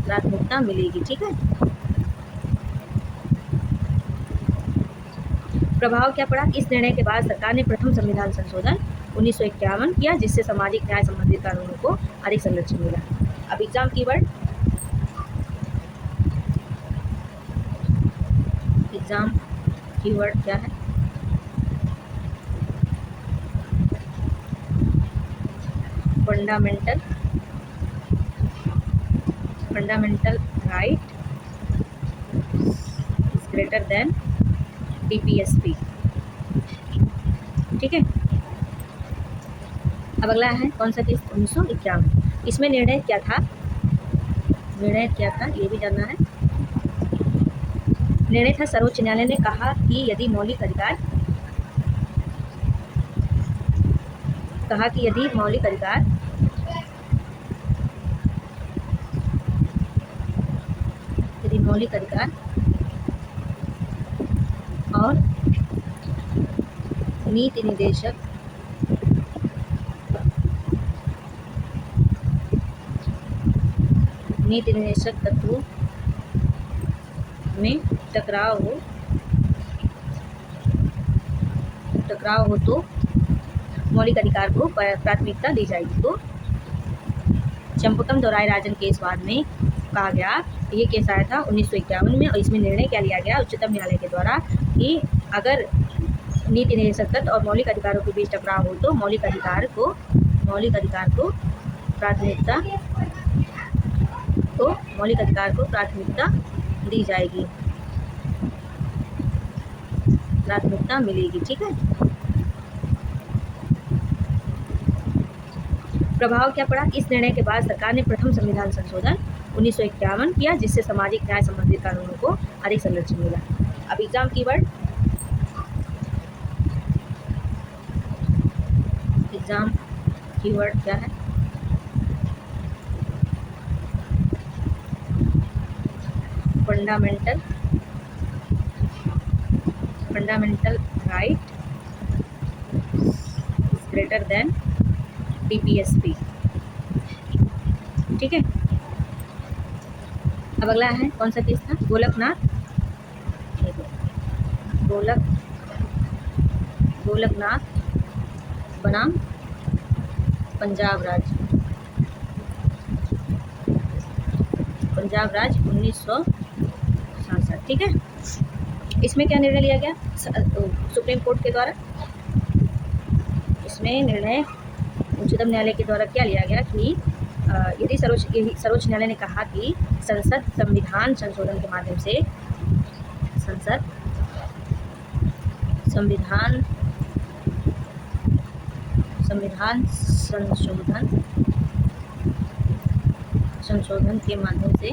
प्राथमिकता मिलेगी, ठीक है। प्रभाव क्या पड़ा? इस निर्णय के बाद सरकार ने प्रथम संविधान संशोधन 1951 किया, जिससे सामाजिक न्याय संबंधित कानूनों को अधिक संरक्षण मिला। अब एग्जाम कीवर्ड क्या है? Fundamental right is greater than DPSP, ठीक है। अब अगला है कौन सा केस? 1951। इसमें निर्णय क्या था? ये भी जानना है। निर्णय था, सर्वोच्च न्यायालय ने कहा कि यदि मौलिक अधिकार मौलिक अधिकार और नीति निर्देशक तत्वों में टकराव हो तो मौलिक अधिकार को प्राथमिकता दी जाएगी। तो चंपकम दोराय राजन केस बाद में कहा गया, ये केस आया था 1951 में, और इसमें निर्णय क्या लिया गया उच्चतम न्यायालय के द्वारा कि अगर नीति निर्देशक तत्व और मौलिक अधिकारों के बीच टकराव हो तो मौलिक अधिकार को प्राथमिकता दी जाएगी, प्राथमिकता मिलेगी। ठीक है। प्रभाव क्या पड़ा? इस निर्णय के बाद सरकार ने प्रथम संविधान संशोधन 1951 किया, जिससे सामाजिक न्याय संबंधित कानूनों को अधिक संरक्षण मिला। अब एग्जाम कीवर्ड क्या है? Fundamental right greater than DPSP। ठीक है। अब अगला है कौन सा केस था? गोलकनाथ बनाम पंजाब राज्य 1967। ठीक है। इसमें क्या निर्णय लिया गया सुप्रीम कोर्ट के द्वारा? इसमें निर्णय उच्चतम न्यायालय के द्वारा क्या लिया गया कि यदि सर्वोच्च न्यायालय ने कहा कि संसद संविधान संशोधन के माध्यम से संविधान संशोधन के माध्यम से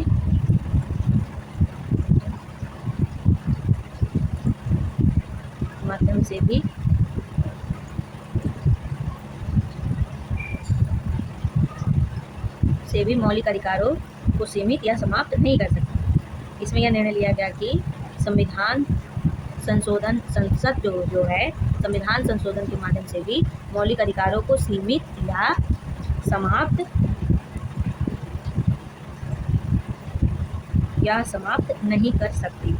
भी मौलिक अधिकारों को सीमित या समाप्त नहीं कर सकती। इसमें यह निर्णय लिया गया कि संविधान संशोधन संसद जो है संविधान संशोधन के माध्यम से भी मौलिक अधिकारों को सीमित या समाप्त नहीं कर सकती।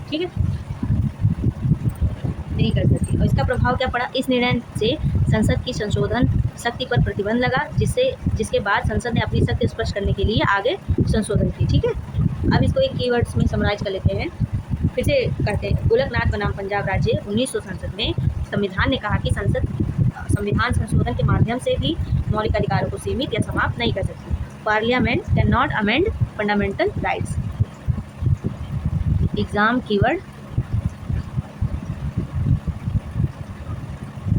ठीक है, नहीं कर सकती। और इसका प्रभाव क्या पड़ा? इस निर्णय से संसद की संशोधन शक्ति पर प्रतिबंध लगा, जिसके बाद संसद ने अपनी शक्ति स्पष्ट करने के लिए आगे संशोधन की। ठीक है। अब इसको एक कीवर्ड्स में समराइज कर लेते हैं, फिर से करते हैं। गोलकनाथ बनाम पंजाब राज्य 1967 में संविधान ने कहा कि संसद संविधान संशोधन के माध्यम से भी मौलिक अधिकारों को सीमित या समाप्त नहीं कर सकती। Parliament can not amend fundamental rights. Exam keyword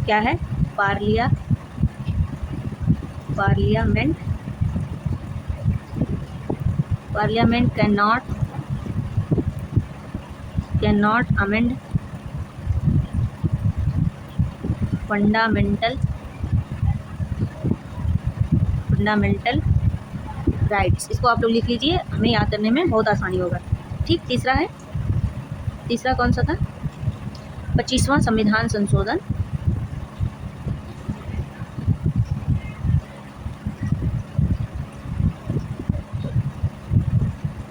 क्या है? Parliament can not amend fundamental rights. इसको आप लोग लिख लीजिए, हमें याद करने में बहुत आसानी होगा। ठीक। तीसरा कौन सा था? 25वां संविधान संशोधन।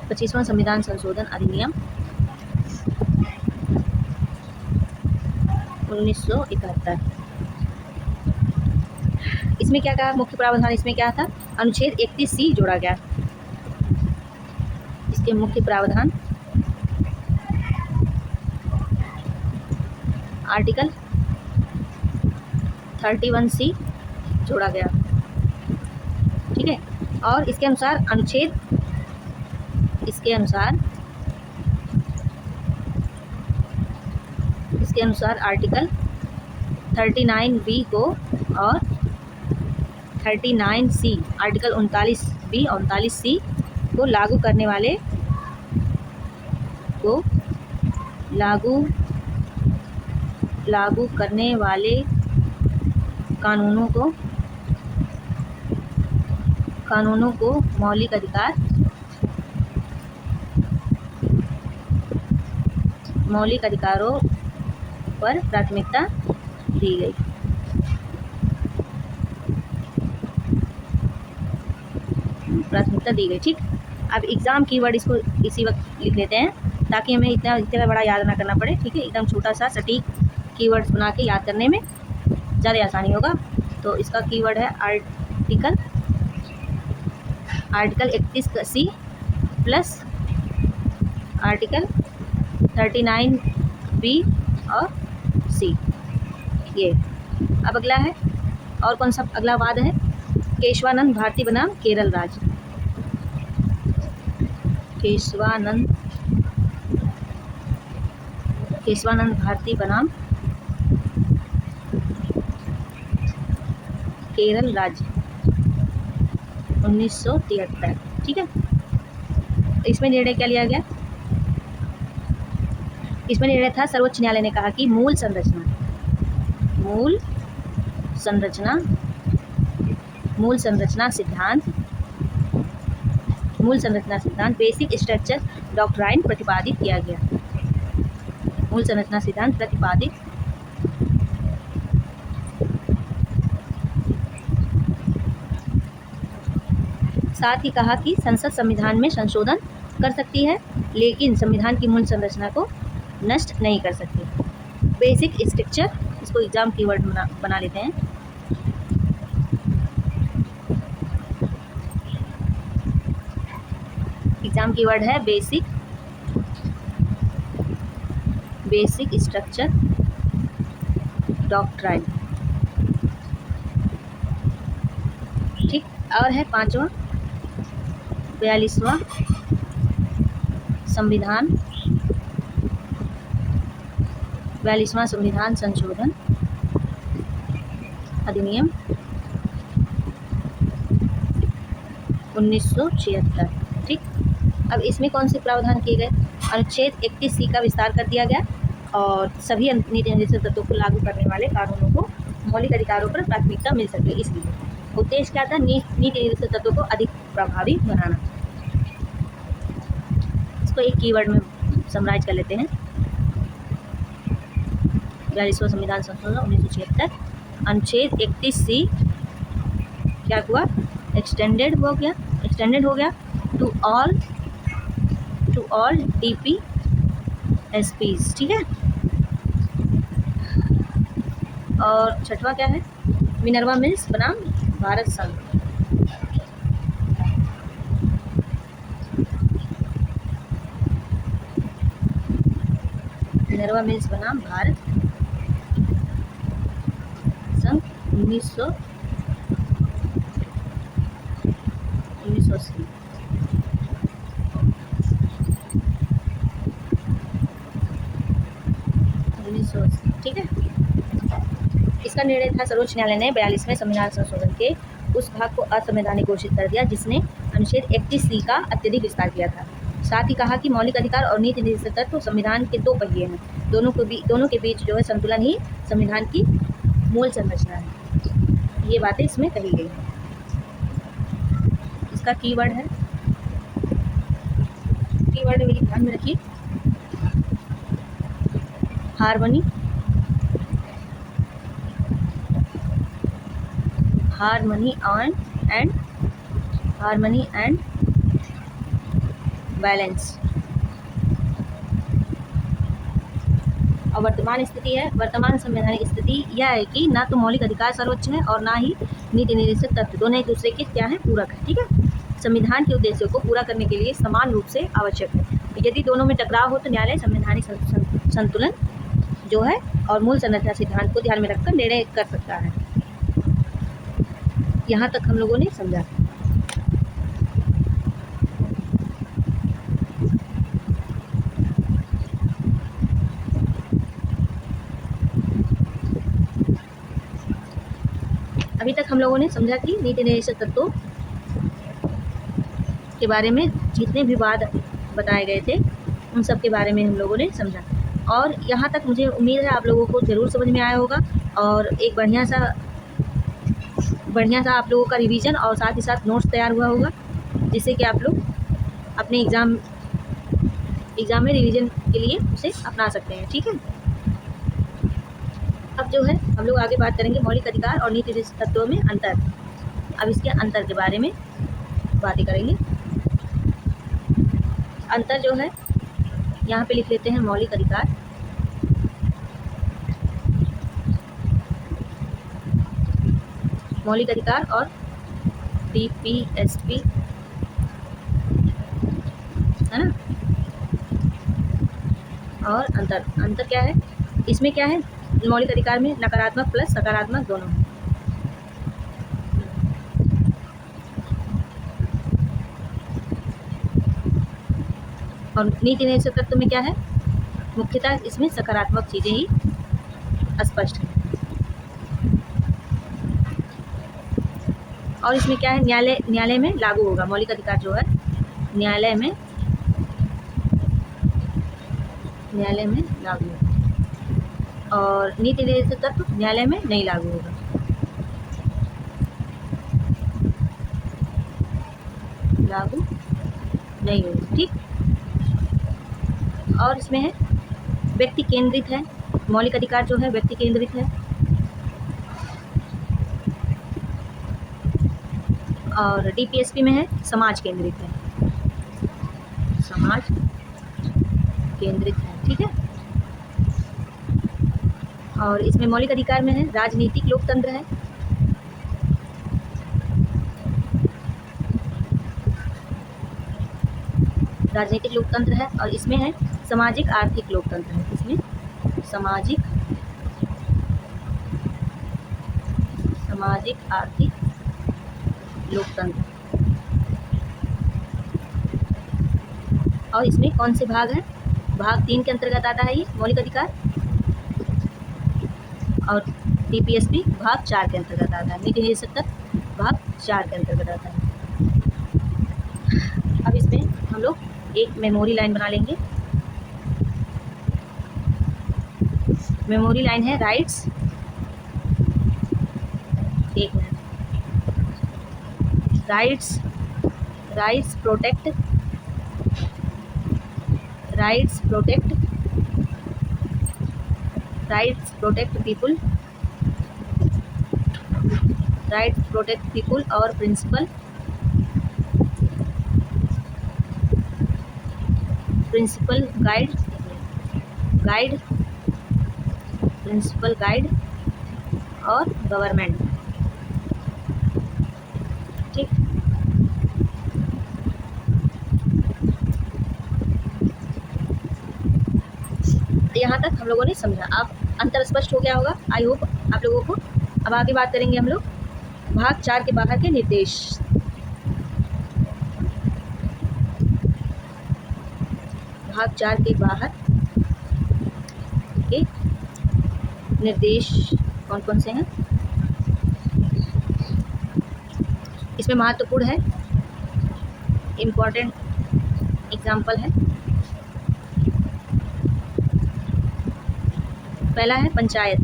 25वां संविधान संशोधन अधिनियम 1971। इसमें क्या कहा? मुख्य प्रावधान इसमें क्या था? अनुच्छेद 31C जोड़ा गया। इसके मुख्य प्रावधान आर्टिकल 31C जोड़ा गया। ठीक है। और इसके अनुसार आर्टिकल 39B को और 39C आर्टिकल 39B और 39C को लागू करने वाले कानूनों को मौलिक अधिकार, मौलिक अधिकारों पर प्राथमिकता दी गई। प्राथमिकता दी गई। ठीक, अब एग्ज़ाम कीवर्ड इसको इसी वक्त लिख लेते हैं ताकि हमें इतना बड़ा याद ना करना पड़े। ठीक है, एकदम छोटा सा सटीक कीवर्ड्स बना के याद करने में ज़्यादा आसानी होगा। तो इसका कीवर्ड है article 31C plus article 39B और C। ये अब अगला है, और कौन सा अगला वाद है? केशवानंद भारती बनाम केरल राज्य। केशवानंद भारती बनाम केरल राज्य 1973। ठीक है, इसमें निर्णय क्या लिया गया? इसमें निर्णय था, सर्वोच्च न्यायालय ने कहा कि मूल संरचना सिद्धांत बेसिक स्ट्रक्चर डॉक्ट्राइन प्रतिपादित किया गया। मूल संरचना सिद्धांत प्रतिपादित साथ ही कहा कि संसद संविधान में संशोधन कर सकती है लेकिन संविधान की मूल संरचना को नष्ट नहीं कर सकती। बेसिक स्ट्रक्चर, इसको एग्जाम कीवर्ड बना लेते हैं। एग्जाम कीवर्ड है बेसिक स्ट्रक्चर डॉक्ट्राइन। ठीक, और है पांचवा 42वां संविधान संशोधन अधिनियम 1976। ठीक, अब इसमें कौन से प्रावधान किए गए? अनुच्छेद 31C का विस्तार कर दिया गया और सभी नीति निर्देशक तत्वों को लागू करने वाले कानूनों को मौलिक अधिकारों पर प्राथमिकता मिल सके। इसलिए उद्देश्य क्या था? नीति निर्देशक तत्वों को अधिक प्रभावी बनाना। इसको एक कीवर्ड में समराइज कर लेते हैं। 42वां संविधान संशोधन 1976, अनुच्छेद 31C क्या हुआ? एक्सटेंडेड हो गया टू ऑल DPSPs। ठीक है, और छठवां क्या है? मिनर्वा मिल्स बनाम भारत संघ। मिनर्वा मिल्स बनाम भारत संघ 1980। ठीक है, इसका निर्णय था, सर्वोच्च न्यायालय ने 42वें संविधान संशोधन के उस भाग को असंवैधानिक घोषित कर दिया जिसने अनुच्छेद 31C का अत्यधिक विस्तार किया था। साथ ही कहा कि मौलिक अधिकार और नीति निर्देशक तत्व संविधान के दो पहिए हैं, दोनों के बीच जो है संतुलन ही संविधान की मूल संरचना है। ये बातें इसमें कही गई हैं। इसका कीवर्ड है, कीवर्ड मेरी ध्यान में रखिए, हार्मनी एंड बैलेंस। और वर्तमान संवैधानिक स्थिति यह है कि ना तो मौलिक अधिकार सर्वोच्च है और ना ही नीति निर्देशक तत्व, दोनों एक दूसरे के क्या है? पूरक है। ठीक है, संविधान के उद्देश्यों को पूरा करने के लिए समान रूप से आवश्यक है। यदि दोनों में टकराव हो तो न्यायालय संवैधानिक संतुलन जो है और मूल संरचना सिद्धांत को ध्यान में रखकर निर्णय कर सकता है। यहाँ तक हम लोगों ने समझा। अभी तक हम लोगों ने समझा कि नीति निर्देशक तत्वों के बारे में जितने भी वाद बताए गए थे उन सब के बारे में हम लोगों ने समझा। और यहाँ तक मुझे उम्मीद है आप लोगों को ज़रूर समझ में आया होगा और एक बढ़िया सा बढ़िया सा आप लोगों का रिवीजन और साथ ही साथ नोट्स तैयार हुआ होगा, जिससे कि आप लोग अपने एग्ज़ाम में रिवीजन के लिए उसे अपना सकते हैं। ठीक है, अब जो है हम लोग आगे बात करेंगे मौलिक अधिकार और नीति निर्देशक तत्वों में अंतर। अब इसके अंतर के बारे में बातें करेंगे। अंतर जो है यहाँ पे लिख लेते हैं मौलिक अधिकार। मौलिक अधिकार और TPSP है ना। और अंतर क्या है इसमें, क्या है मौलिक अधिकार में नकारात्मक प्लस सकारात्मक दोनों है। और नीति निर्देशक तत्व में क्या है, मुख्यतः इसमें सकारात्मक चीज़ें ही स्पष्ट है। और इसमें क्या है, न्यायालय में लागू होगा। मौलिक अधिकार जो है न्यायालय में लागू होगा, और नीति निर्देशक तत्व न्यायालय में नहीं लागू होगा। लागू नहीं होगा। ठीक, और इसमें है व्यक्ति केंद्रित है। मौलिक अधिकार जो है व्यक्ति केंद्रित है, और DPSP में है समाज केंद्रित है। समाज केंद्रित है। ठीक है, और इसमें मौलिक अधिकार में है राजनीतिक लोकतंत्र है। राजनीतिक लोकतंत्र है, और इसमें है सामाजिक आर्थिक लोकतंत्र है। इसमें सामाजिक आर्थिक लोकतंत्र। और इसमें कौन से भाग हैं, भाग 3 के अंतर्गत आता है ये मौलिक अधिकार, और DPSP भाग 4 के अंतर्गत आता है। नीति निर्देशक तत्व भाग 4 के अंतर्गत आता है। अब इसमें हम लोग एक मेमोरी लाइन बना लेंगे। मेमोरी लाइन है राइट्स, एक मिनट, राइट्स प्रोटेक्ट पीपुल और प्रिंसिपल गाइड और गवर्नमेंट। ठीक, यहाँ तक हम लोगों ने समझा। अब अंतर स्पष्ट हो गया होगा, आई होप आप लोगों को। अब आगे बात करेंगे हम लोग भाग 4 के बाहर के निर्देश। भाग 4 के बाहर के निर्देश कौन कौन से हैं, इसमें महत्वपूर्ण है, इम्पोर्टेंट एग्जाम्पल है। पहला है पंचायत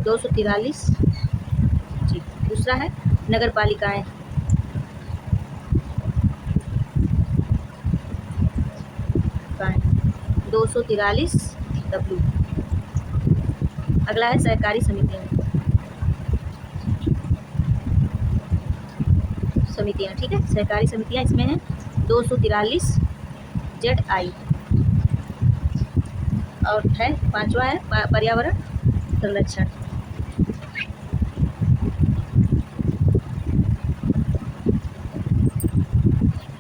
243 जी। दूसरा है नगर पालिकाएँ, W। अगला है सहकारी समितियाँ। ठीक है, सहकारी समितियाँ इसमें हैं 243 ZI। और है 5वां है पर्यावरण संरक्षण।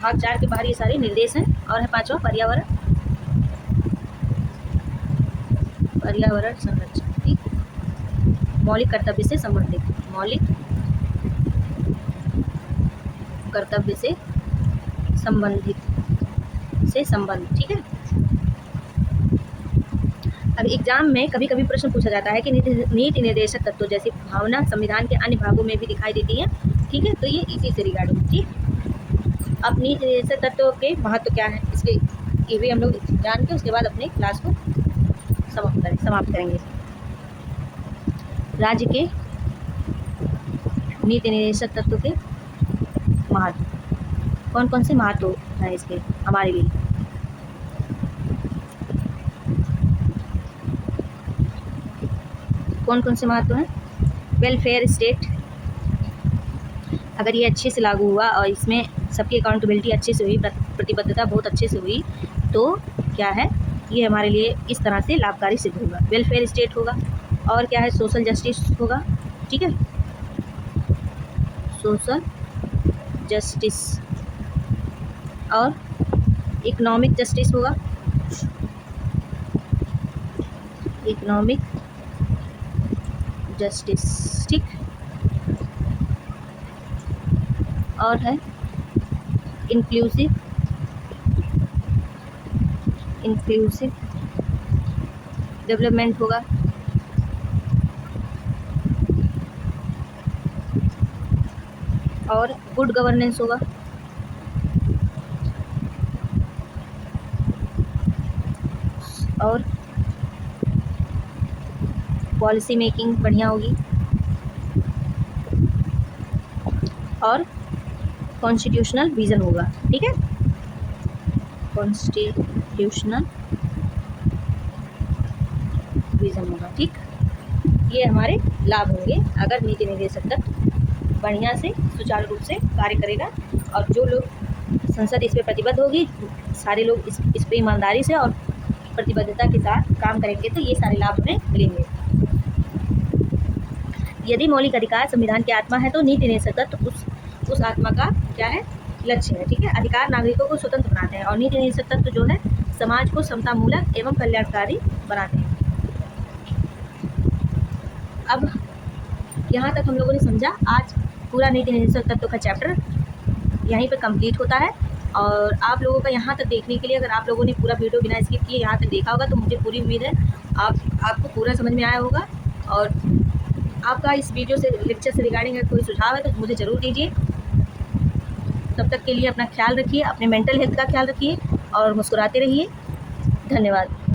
भाग 4 के बाहर ये सारे निर्देश हैं। और है 5वां पर्यावरण संरक्षण। ठीक, मौलिक कर्तव्य से संबंधित, संबंध। ठीक है, अब एग्जाम में कभी कभी प्रश्न पूछा जाता है कि नीति निर्देशक तत्व जैसी भावना संविधान के अन्य भागों में भी दिखाई देती है। ठीक है, तो ये इसी से रिगार्डिंग। ठीक, अब नीति निर्देशक तत्व के महत्व क्या है, इसके ये भी हम लोग जान के उसके बाद अपने क्लास को समाप्त करेंगे। राज्य के नीति निर्देशक तत्व के महत्व। कौन कौन से महत्व हैं इसके हमारे लिए? कौन कौन से महत्व हैं? वेलफेयर स्टेट, अगर ये अच्छे से लागू हुआ और इसमें सबकी अकाउंटेबिलिटी अच्छे से हुई, प्रतिबद्धता बहुत अच्छे से हुई, तो क्या है, ये हमारे लिए इस तरह से लाभकारी सिद्ध होगा। वेलफेयर स्टेट होगा, और क्या है, सोशल जस्टिस होगा। ठीक है, सोशल जस्टिस और इकोनॉमिक जस्टिस होगा। इकोनॉमिक जस्टिस, ठीक। और है इंक्लूसिव डेवलपमेंट होगा। और गुड गवर्नेंस होगा। और पॉलिसी मेकिंग बढ़िया होगी। और कॉन्स्टिट्यूशनल विज़न होगा। ठीक है, कॉन्स्टिट्यूशनल विज़न होगा। ठीक, ये हमारे लाभ होंगे अगर नीति निर्देशक तत्व बढ़िया से सुचारू रूप से कार्य करेगा, और जो लोग संसद इस पर प्रतिबद्ध होगी, सारे लोग इस पर ईमानदारी से और प्रतिबद्धता के साथ काम करेंगे, तो ये सारे लाभ हमें मिलेंगे। यदि मौलिक अधिकार संविधान की आत्मा है, तो नीति निर्देशक तत्व उस आत्मा का क्या है, लक्ष्य है। ठीक है, अधिकार नागरिकों को स्वतंत्र बनाते हैं, और नीति निर्देशक तत्व जो है समाज को समतामूलक एवं कल्याणकारी बनाते हैं। अब यहाँ तक हम लोगों ने समझा। आज पूरा नीति निर्देशक तत्व का चैप्टर यहीं पर कंप्लीट होता है। और आप लोगों का यहाँ तक देखने के लिए, अगर आप लोगों ने पूरा वीडियो बिना स्किप किए यहाँ तक देखा होगा, तो मुझे पूरी उम्मीद है आपको पूरा समझ में आया होगा। और आपका इस वीडियो से, लेक्चर से रिगार्डिंग अगर कोई सुझाव है तो मुझे ज़रूर दीजिए। तब तक के लिए अपना ख्याल रखिए, अपने मेंटल हेल्थ का ख्याल रखिए और मुस्कुराते रहिए। धन्यवाद।